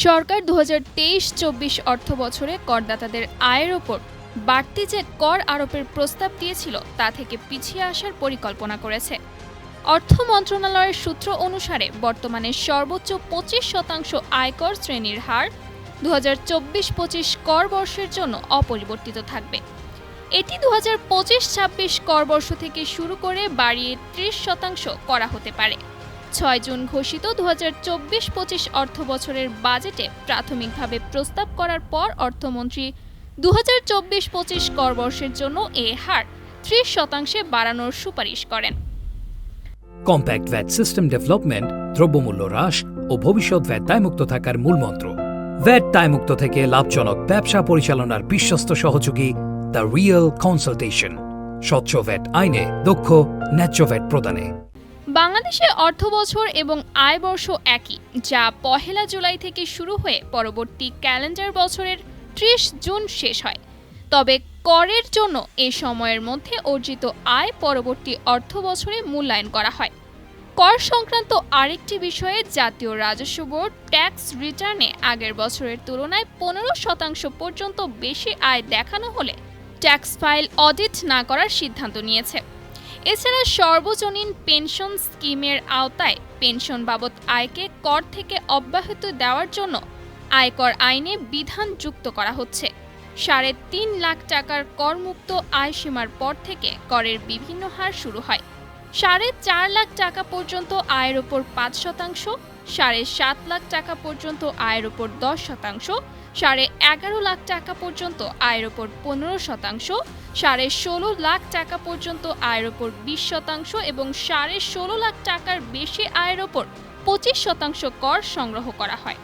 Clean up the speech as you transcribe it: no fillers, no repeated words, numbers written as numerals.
সরকার ২০২৩-২৪ অর্থবছরে করদাতাদের আয়ের ওপর বাড়তি যে কর আরোপের প্রস্তাব দিয়েছিল তা থেকে পিছিয়ে আসার পরিকল্পনা করেছে। অর্থ মন্ত্রণালয়ের সূত্র অনুসারে বর্তমানে সর্বোচ্চ ২৫% আয়কর শ্রেণীর হার ২০২৪-২৫ কর বর্ষের জন্য অপরিবর্তিত থাকবে। এটি ২০২৫-২৬ কর বর্ষ থেকে শুরু করে বাড়িয়ে ৩০% করা হতে পারে। ৬ জুন ঘোষিত ২০২৪-২৫ অর্থবছরের বাজেটে প্রাথমিকভাবে প্রস্তাব করার পর অর্থমন্ত্রী ২০২৪-২৫ কর বর্ষের জন্য এ হার ৩০% বাড়ানোর সুপারিশ করেন। কম্প্যাক্ট ভ্যাট সিস্টেম ডেভেলপমেন্ট, দ্রব্যমূল্য হ্রাস ও ভবিষ্যৎ ভ্যাট দায়মুক্ত থাকার মূলমন্ত্র। ভ্যাট দায়মুক্ত থেকে লাভজনক ব্যবসা পরিচালনার বিশ্বস্ত সহযোগী দ্য রিয়েল কনসালটেশন। স্বচ্ছ ভ্যাট আইনে দক্ষ ন্যায্য ভ্যাট প্রদানে। বাংলাদেশে অর্থবছর এবং আয়বর্ষ একই, যা ১ জুলাই থেকে শুরু হয়ে পরবর্তী ক্যালেন্ডার বছরের ৩০ জুন শেষ হয়। তবে করের জন্য এ সময়ের মধ্যে অর্জিত আয় পরবর্তী অর্থবছরে মূল্যায়ন করা হয়। কর সংক্রান্ত আরেকটি বিষয়ে জাতীয় রাজস্ব বোর্ড ট্যাক্স রিটার্নে আগের বছরের তুলনায় ১৫% পর্যন্ত বেশি আয় দেখানো হলে ট্যাক্স ফাইল অডিট না করার সিদ্ধান্ত নিয়েছে। এছাড়া সর্বজনীন পেনশন স্কিমের আওতায় পেনশন বাবদ আয়কে কর থেকে অব্যাহতি দেওয়ার জন্য আয়কর আইনে বিধান যুক্ত করা হচ্ছে। ৩.৫ লাখ টাকার করমুক্ত আয়সীমার পর থেকে করের বিভিন্ন হার শুরু হয়। ৪.৫ লাখ টাকা পর্যন্ত আয়ের ওপর ৫%, ৭.৫ লাখ টাকা পর্যন্ত আয়ের ওপর ১০%, ১১.৫ লাখ টাকা পর্যন্ত আয়ের ওপর ১৫%, ১৬.৫ লাখ টাকা পর্যন্ত আয়ের ওপর ২০% এবং ১৬.৫ লাখ টাকার বেশি আয়ের ওপর ২৫% কর সংগ্রহ করা হয়।